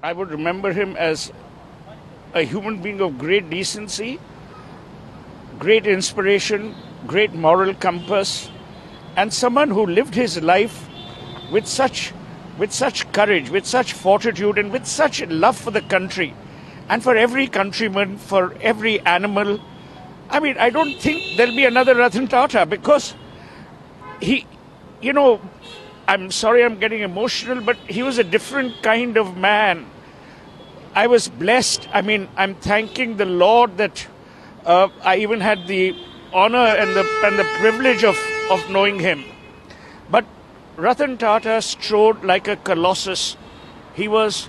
I would remember him as a human being of great decency, great inspiration, great moral compass, and someone who lived his life with such courage, with such fortitude, and with such love for the country and for every countryman, for every animal. I mean, I don't think there'll be another Ratan Tata, because he, I'm sorry I'm getting emotional, but he was a different kind of man. I was blessed. I mean, I'm thanking the Lord that I even had the honor and the privilege of knowing him. But Ratan Tata strode like a colossus. He was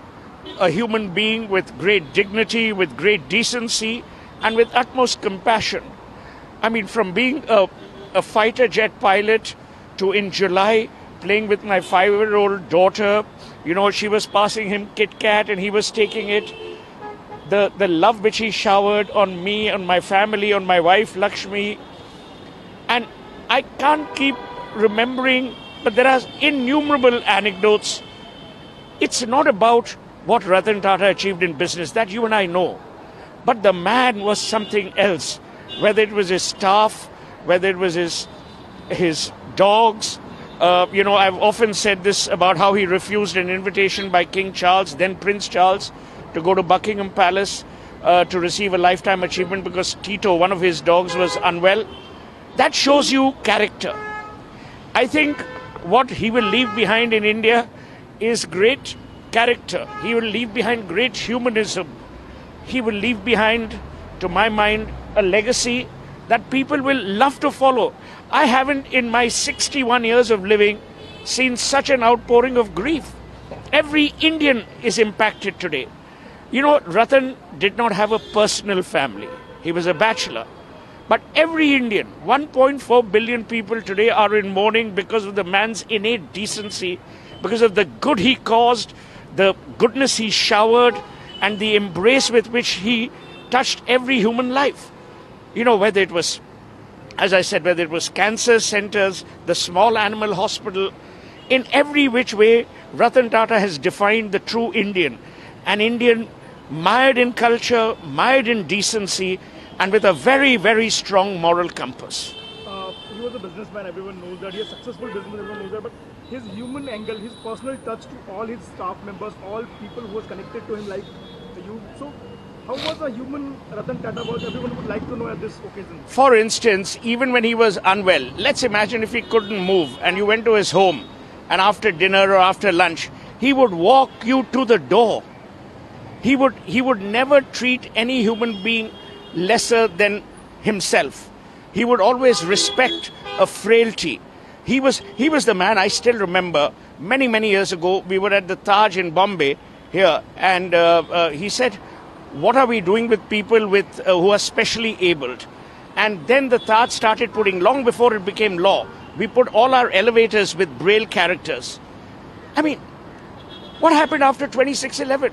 a human being with great dignity, with great decency, and with utmost compassion. I mean, from being a fighter jet pilot to, in July, playing with my 5-year-old daughter, she was passing him Kit Kat and he was taking it. The love which he showered on me, on my family, on my wife Lakshmi. And I can't keep remembering, but there are innumerable anecdotes. It's not about what Ratan Tata achieved in business, that you and I know. But the man was something else, whether it was his staff, whether it was his dogs. I've often said this about how he refused an invitation by King Charles, then Prince Charles, to go to Buckingham Palace to receive a lifetime achievement because Tito, one of his dogs, was unwell. That shows you character. I think what he will leave behind in India is great character. He will leave behind great humanism. He will leave behind, to my mind, a legacy that people will love to follow. I haven't, in my 61 years of living, seen such an outpouring of grief. Every Indian is impacted today. Ratan did not have a personal family. He was a bachelor. But every Indian, 1.4 billion people today, are in mourning because of the man's innate decency, because of the good he caused, the goodness he showered, and the embrace with which he touched every human life. Whether it was, as I said, whether it was cancer centers, the small animal hospital, in every which way, Ratan Tata has defined the true Indian. An Indian mired in culture, mired in decency, and with a very, very strong moral compass. He was a businessman, everyone knows that. He has successful business, everyone knows that. But his human angle, his personal touch to all his staff members, all people who was connected to him like you. So, how was a human Ratan Tata was? Everyone would like to know at this occasion. For instance, even when he was unwell, let's imagine if he couldn't move and you went to his home, and after dinner or after lunch, he would walk you to the door. He would never treat any human being lesser than himself. He would always respect a frailty. He was the man. I still remember many, many years ago, we were at the Taj in Bombay here, and he said, what are we doing with people who are specially abled? And then the Taj started putting, long before it became law, we put all our elevators with Braille characters. I mean, what happened after 26/11?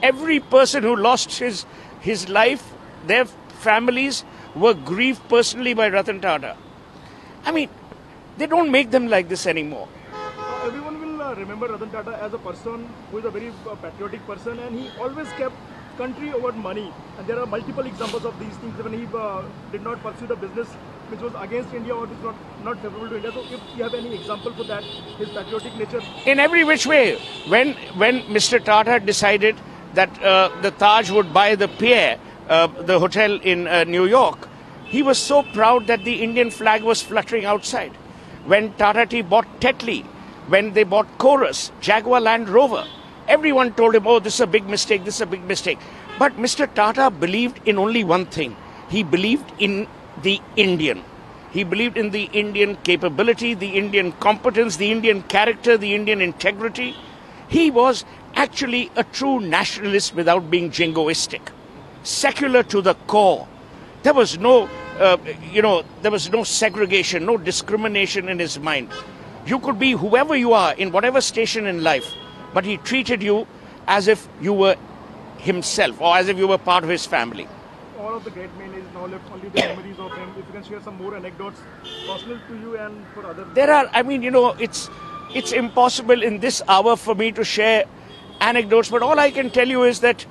Every person who lost his life, their families were grieved personally by Ratan Tata. I mean, they don't make them like this anymore. Everyone will remember Ratan Tata as a person who is a very patriotic person, and he always kept country over money. And there are multiple examples of these things when he did not pursue the business which was against India or which was not favorable to India. So if you have any example for that, his patriotic nature? In every which way. When Mr. Tata decided that the Taj would buy the Pierre, the hotel in New York, he was so proud that the Indian flag was fluttering outside. When Tata Tea bought Tetley, when they bought Chorus, Jaguar Land Rover, everyone told him, oh, this is a big mistake, this is a big mistake. But Mr. Tata believed in only one thing. He believed in the Indian. He believed in the Indian capability, the Indian competence, the Indian character, the Indian integrity. He was actually a true nationalist without being jingoistic. Secular to the core. There was no, there was no segregation, no discrimination in his mind. You could be whoever you are in whatever station in life, but he treated you as if you were himself or as if you were part of his family. All of the great men is now left only the memories of him. If you can share some more anecdotes personal to you and for others. There are, it's impossible in this hour for me to share anecdotes, but all I can tell you is that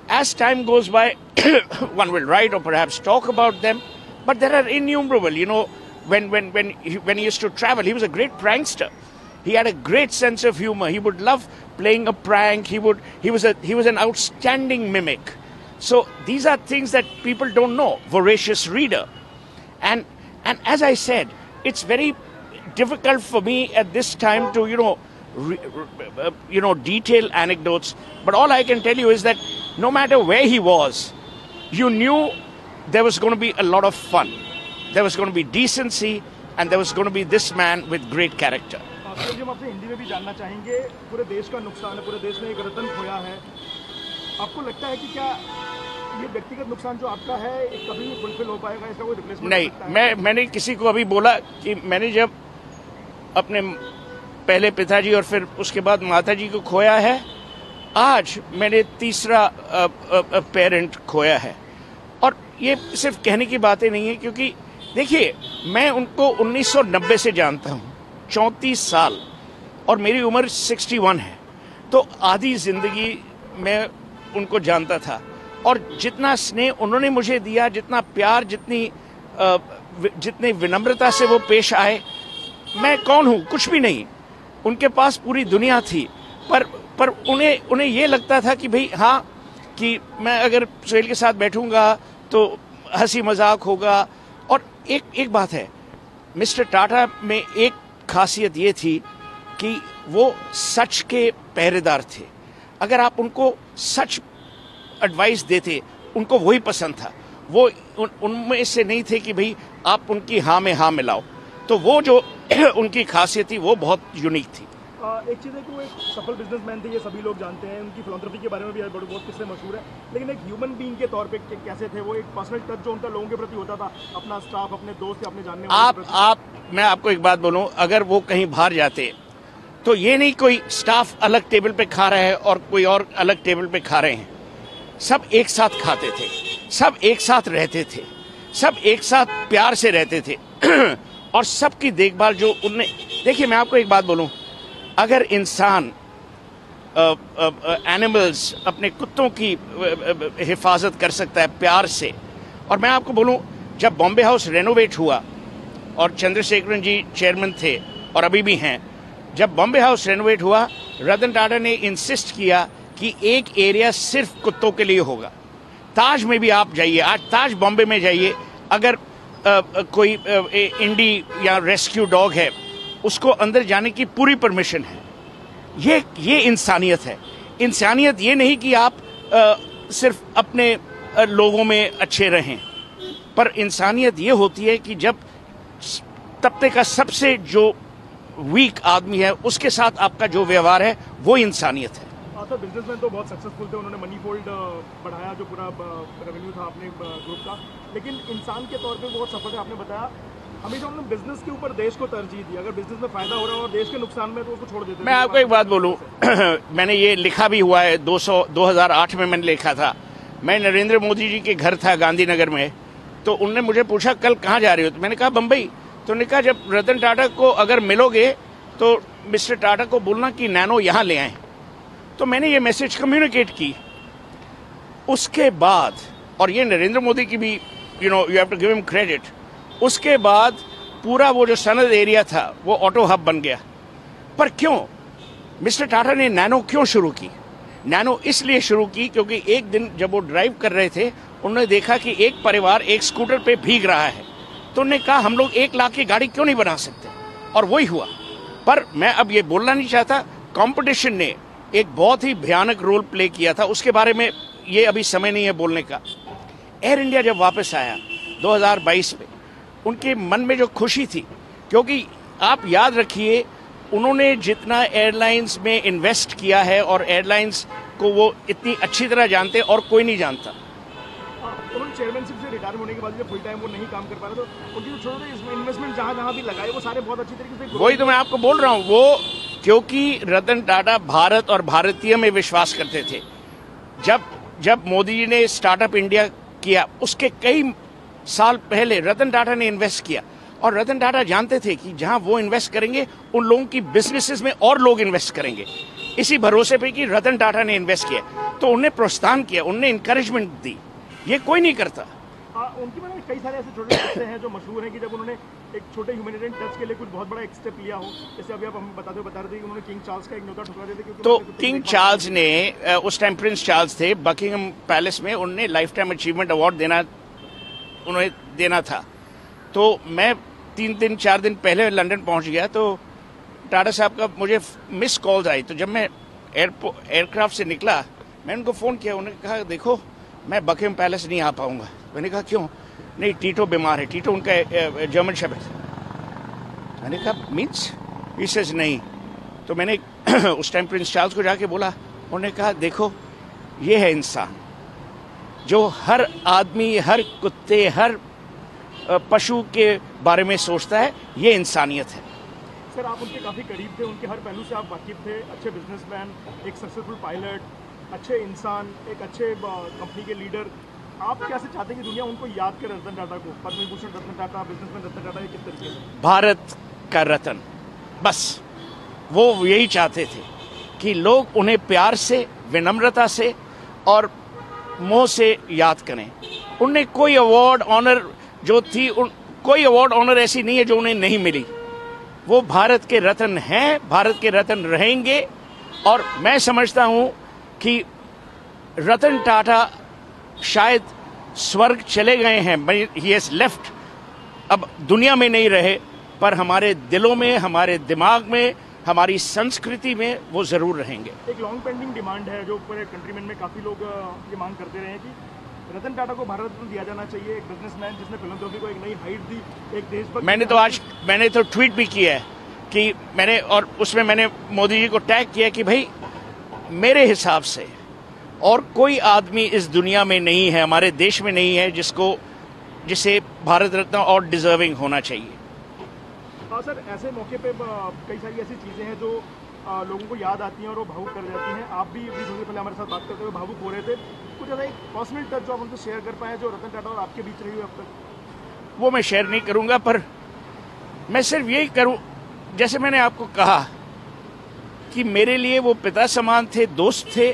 as time goes by, one will write or perhaps talk about them, but there are innumerable. You know, when he used to travel, he was a great prankster. He had a great sense of humor. He would love playing a prank. He was an outstanding mimic. So these are things that people don't know. Voracious reader, and as I said, it's very difficult for me at this time to detail anecdotes. But all I can tell you is that no matter where he was, you knew there was going to be a lot of fun. There was going to be decency, and there was going to be this man with great character. हम आपसे हिंदी में भी जानना चाहेंगे, पूरे देश का नुकसान है, पूरे देश ने एक रतन खोया है। आपको लगता है कि क्या ये व्यक्तिगत नुकसान जो आपका है कभी भी फुलफिल हो पाएगा, इसका कोई रिप्लेसमेंट नहीं? मैंने किसी को अभी बोला कि मैंने जब अपने पहले पिताजी और फिर उसके बाद माताजी को खोया है, आज मैंने तीसरा पेरेंट खोया है। और ये सिर्फ कहने की बातें नहीं है, क्योंकि देखिए, मैं उनको 1990 से जानता हूँ, 34 साल, और मेरी उम्र 61 है। तो आधी जिंदगी मैं उनको जानता था, और जितना स्नेह उन्होंने मुझे दिया, जितना प्यार, जितनी विनम्रता से वो पेश आए, मैं कौन हूँ? कुछ भी नहीं। उनके पास पूरी दुनिया थी, पर उन्हें ये लगता था कि भाई हाँ, कि मैं अगर सुहेल के साथ बैठूंगा तो हंसी मजाक होगा। और एक बात है, मिस्टर टाटा में एक खासियत ये थी कि वो सच के पहरेदार थे। अगर आप उनको सच एडवाइस देते, उनको वही पसंद था। वो उनमें से नहीं थे कि भाई आप उनकी हाँ में हाँ मिलाओ। तो वो जो उनकी खासियत थी, वो बहुत यूनिक थी। एक चीज़ है कि वो एक सफल बिजनेसमैन थे, ये सभी लोग जानते हैं। उनकी फिलॉन्थ्रॉपी के बारे में भी बहुत किस्से मशहूर है, लेकिन एक ह्यूमन बीइंग के तौर पे कैसे थे वो? एक पर्सनल टच जो उनका लोगों के प्रति होता था, अपना स्टाफ, अपने दोस्त, अपने जानने वाले। मैं आपको एक बात बोलूं, अगर वो कहीं बाहर जाते तो ये नहीं कोई स्टाफ अलग टेबल पे खा रहा है और कोई और अलग टेबल पे खा रहे हैं। सब एक साथ खाते थे, सब एक साथ रहते थे, सब एक साथ प्यार से रहते थे। और सबकी देखभाल जो उनने, देखिए मैं आपको एक बात बोलूं, अगर इंसान एनिमल्स, अपने कुत्तों की हिफाजत कर सकता है प्यार से, और मैं आपको बोलूं, जब बॉम्बे हाउस रेनोवेट हुआ और चंद्रशेखरन जी चेयरमैन थे और अभी भी हैं, जब बॉम्बे हाउस रेनोवेट हुआ, रतन टाटा ने इंसिस्ट किया कि एक एरिया सिर्फ कुत्तों के लिए होगा। ताज में भी आप जाइए, आज ताज बॉम्बे में जाइए, अगर कोई इंडी या रेस्क्यू डॉग है, उसको अंदर जाने की पूरी परमिशन है। ये इंसानियत है। इंसानियत ये नहीं कि आप सिर्फ अपने लोगों में अच्छे रहें, पर इंसानियत ये होती है कि जब तबके का सबसे जो वीक आदमी है, उसके साथ आपका जो व्यवहार है, वो इंसानियत है। सर, बिजनेसमैन तो बहुत सक्सेसफुल थे, उन्होंने मनी फोल्ड बढ़ाया, जो पूरा रेवेन्यू था अपने ग्रुप का, लेकिन इंसान के तौर पे बहुत सफल है। आपने बताया हमेशा उन्होंने बिजनेस के ऊपर देश को तरजीह दी। अगर बिजनेस में फायदा हो रहा है और देश के नुकसान में, तो उसको छोड़ देते। मैं आपको एक बात बोलूं, मैंने ये लिखा भी हुआ है, 2008 में मैंने लिखा था। मैं नरेंद्र मोदी जी के घर था गांधीनगर में, तो उनने मुझे पूछा कल कहाँ जा रहे हो? तो मैंने कहा बम्बई। तो उन्होंने कहा जब रतन टाटा को अगर मिलोगे तो मिस्टर टाटा को बोलना कि नैनो यहाँ ले आए। तो मैंने ये मैसेज कम्युनिकेट की। उसके बाद, और ये नरेंद्र मोदी की भी, you have to give him credit, उसके बाद पूरा वो जो सनद एरिया था वो ऑटो हब बन गया। पर क्यों मिस्टर टाटा ने नैनो क्यों शुरू की? नैनो इसलिए शुरू की क्योंकि एक दिन जब वो ड्राइव कर रहे थे, उन्होंने देखा कि एक परिवार एक स्कूटर पे भीग रहा है। तो उन्होंने कहा हम लोग 1 लाख की गाड़ी क्यों नहीं बना सकते, और वही हुआ। पर मैं अब ये बोलना नहीं चाहता, कंपटीशन ने एक बहुत ही भयानक रोल प्ले किया था, उसके बारे में ये अभी समय नहीं है बोलने का। एयर इंडिया जब वापस आया 2022 में, उनके मन में जो खुशी थी, क्योंकि आप याद रखिए उन्होंने जितना एयरलाइंस में इन्वेस्ट किया है, और एयरलाइंस को वो इतनी अच्छी तरह जानते और कोई नहीं जानता। उन्होंने चेयरमैनशिप से रिटायर होने के बाद जब फुल टाइम वो नहीं काम कर पा रहे, तो उनकी जो छोटे इन्वेस्टमेंट जहाँ भी लगाए, वो सारे बहुत अच्छी तरीके से। वही तो मैं आपको बोल रहा हूँ, वो क्योंकि रतन टाटा भारत और भारतीय में विश्वास करते थे। जब मोदी जी ने स्टार्टअप इंडिया किया, उसके कई साल पहले रतन टाटा ने इन्वेस्ट किया, और रतन टाटा जानते थे कि जहां वो इन्वेस्ट करेंगे, उन लोगों की बिजनेसेस में और लोग इन्वेस्ट करेंगे। इसी भरोसे पे कि रतन टाटा ने इन्वेस्ट किया, तो उन्हें प्रोत्साहन किया, उन्हें इंकरेजमेंट दी। ये कोई नहीं करता। उनकी मैंने कई सारे ऐसे छोटे किस्से हैं जो मशहूर हैं कि जब उन्होंने एक छोटे ह्यूमैनिटेरियन टच के लिए कुछ बहुत बड़ा एक स्टेप लिया हो, जैसे अभी आप हमें बता रहे थे कि उन्होंने किंग चार्ल्स का एक न्योता ठुकरा दिया था, क्योंकि तो किंग चार्ल्स ने उस टाइम प्रिंस चार्ल्स थे, बकिंगम पैलेस में उन्हें लाइफ टाइम अचीवमेंट अवार्ड देना था। तो मैं 3-4 दिन पहले लंदन पहुंच गया, तो टाटा साहब का मुझे मिस कॉल्स आई। तो जब मैं एयरक्राफ्ट से निकला, मैंने उनको फ़ोन किया, उन्होंने कहा देखो मैं बकिंगम पैलेस नहीं आ पाऊंगा। मैंने कहा क्यों? नहीं, टीटो बीमार है। टीटो उनका जर्मन शेफर्ड है। मैंने कहा मीन्स? ही सेज नहीं। तो मैंने उस टाइम प्रिंस चार्ल्स को जाके बोला, उन्होंने कहा देखो ये है इंसान जो हर आदमी, हर कुत्ते, हर पशु के बारे में सोचता है, ये इंसानियत है। सर, आप उनके काफ़ी करीब थे, उनके हर पहलू से आप वाकिफ थे। अच्छे बिजनेसमैन, एक सक्सेसफुल पायलट, अच्छे इंसान, एक अच्छे कंपनी के लीडर। आप कैसे चाहते हैं कि दुनिया उनको याद करे, रतन टाटा को? पद्म विभूषण रतन टाटा, बिजनेसमैन रतन टाटा, ये किस तरीके से? भारत का रतन, बस वो यही चाहते थे कि लोग उन्हें प्यार से, विनम्रता से और मोह से याद करें। उन्हें कोई अवार्ड ऑनर जो थी, कोई अवार्ड ऑनर ऐसी नहीं है जो उन्हें नहीं मिली। वो भारत के रत्न हैं, भारत के रत्न रहेंगे। और मैं समझता हूं कि रतन टाटा शायद स्वर्ग चले गए हैं, ही हैज लेफ्ट, अब दुनिया में नहीं रहे, पर हमारे दिलों में, हमारे दिमाग में, हमारी संस्कृति में वो जरूर रहेंगे। एक लॉन्ग पेंडिंग डिमांड है जो पूरे कंट्रीमेन में काफी लोग ये मांग करते रहे हैं कि रतन टाटा को भारत रत्न दिया जाना चाहिए। एक बिजनेसमैन जिसने फिलैंथ्रोपी को एक नई हाइट दी, एक देशभक्त। मैंने तो ट्वीट भी किया है कि और उसमें मैंने मोदी जी को टैग किया कि भाई मेरे हिसाब से और कोई आदमी इस दुनिया में नहीं है, हमारे देश में नहीं है जिसे भारत रत्न और डिजर्विंग होना चाहिए। हाँ सर, ऐसे मौके पे कई सारी ऐसी चीज़ें हैं जो लोगों को याद आती हैं और वो भावुक कर जाती हैं। आप भी अभी थोड़ी पहले हमारे साथ बात करते हुए भावुक हो रहे थे। कुछ ऐसा एक पर्सनल टच जो आप उनसे शेयर कर पाए जो रतन टाटा और आपके बीच रही हुई अब तक? वो मैं शेयर नहीं करूंगा, पर मैं सिर्फ यही करूं, जैसे मैंने आपको कहा कि मेरे लिए वो पिता समान थे, दोस्त थे,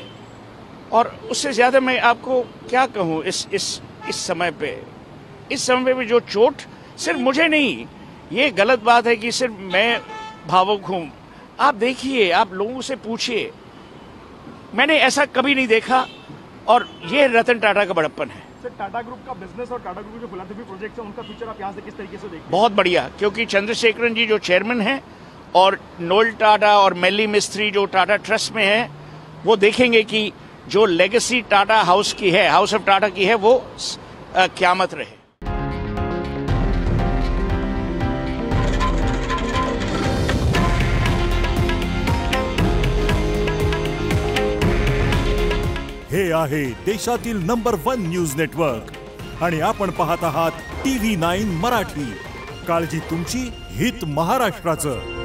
और उससे ज्यादा मैं आपको क्या कहूं इस समय पे जो चोट सिर्फ मुझे नहीं, ये गलत बात है कि सिर्फ मैं भावुक हूं। आप देखिए, आप लोगों से पूछिए, मैंने ऐसा कभी नहीं देखा, और ये रतन टाटा का बड़प्पन है। सर, टाटा ग्रुप का बिजनेस और टाटा ग्रुप जो फिलैंथ्रोपी प्रोजेक्ट है, उनका फ्यूचर आप यहाँ से किस तरीके से देखते हैं? बहुत बढ़िया, क्योंकि चंद्रशेखरन जी जो चेयरमैन हैं और नोएल टाटा और मेली मिस्त्री जो टाटा ट्रस्ट में है, वो देखेंगे कि जो लेगेसी टाटा हाउस की है, हाउस ऑफ टाटा की है, वो क़यामत रहे। हे आहे देशातील नंबर 1 न्यूज नेटवर्क आणि आपण पाहत आहात tv9 मराठी। काळजी तुमची, हित महाराष्ट्राचं।